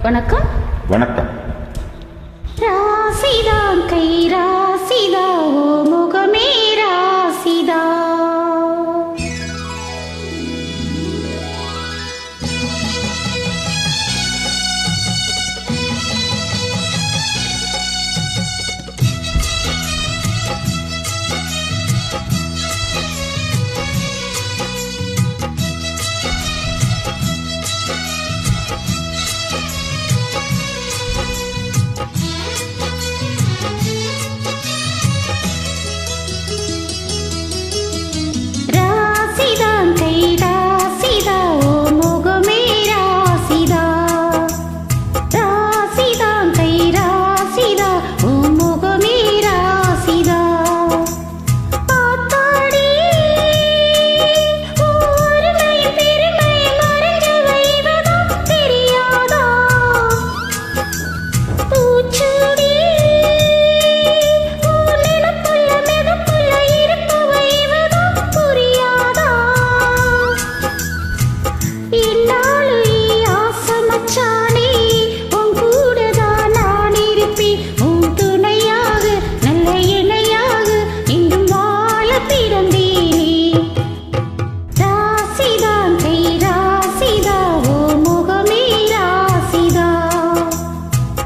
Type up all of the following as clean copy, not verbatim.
வணக்கம். வணக்கம். ராசிதான் கை ராசிதா, ஓ முகமே ராசிதா.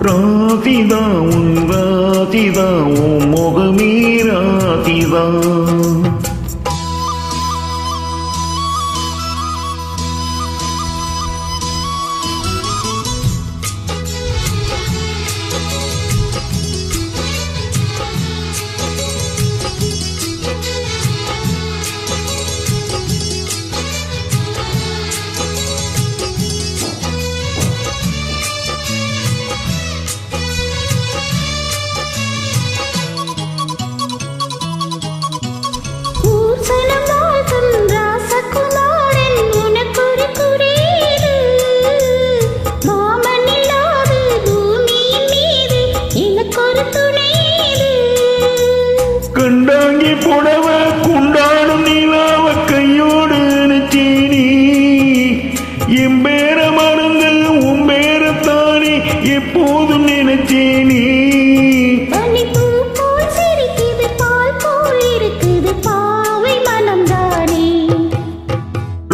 ராசிதா உன் ராசிதா, உன் முகமே ராசிதா. கண்டாங்கி புடவ குண்டாடும் நிலாவ கையோடு நினைச்சேனி, என் பேர மறந்து உன் பேரத்தானே எப்போதும் நினைச்சேனி.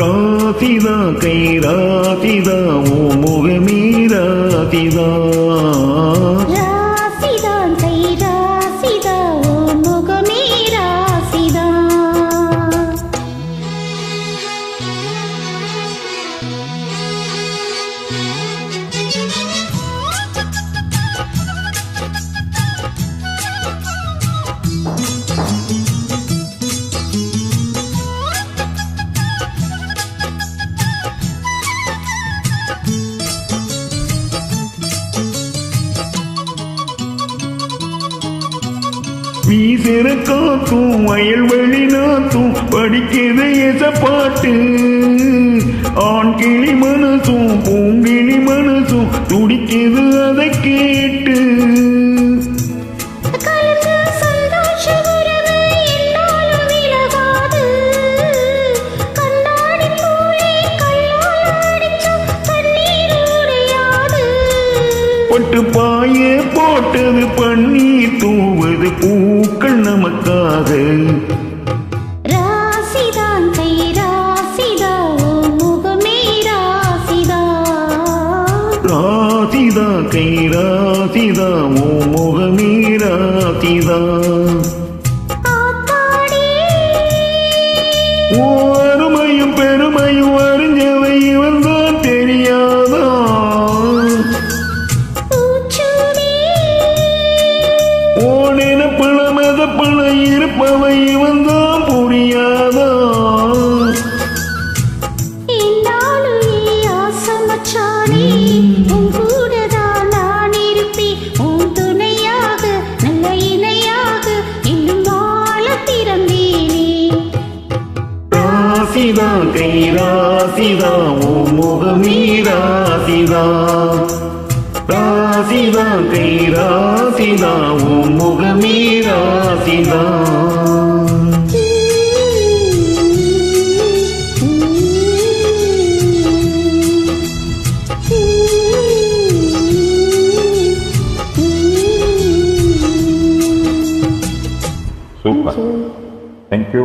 ராசிதா கை ராசிதா, ஓ முகமே ராசிதா. வீசிற காத்தும் வயல்வெளி நாத்தும் படிக்கிறது எசப்பாட்டு, ஆண் கிளி மனசும் பூங்கிளி மனசும் துடிக்கிறது அதை கேட்டு. பட்டு பாய போட்டது பன்னீர் தூவது பூக்கள் நமக்காக. ராசிதான் கை ராசிதா, ஓ முகமே ராசிதா. ராசிதா கை ராசிதா, ஓ முகமே ராசிதா. ஓ அருமையும் பெருமையும் அறிஞ்சவை இவன்தான் தெரியாதா? பழ இருப்பவை வந்தான் புரியாதா? ராசிதா கை ராசிதா, ஓ முகமே ராசிதா. ராசிதா கை ராசிதா, ஓ முகமே ராசிதா. Super thank you thank you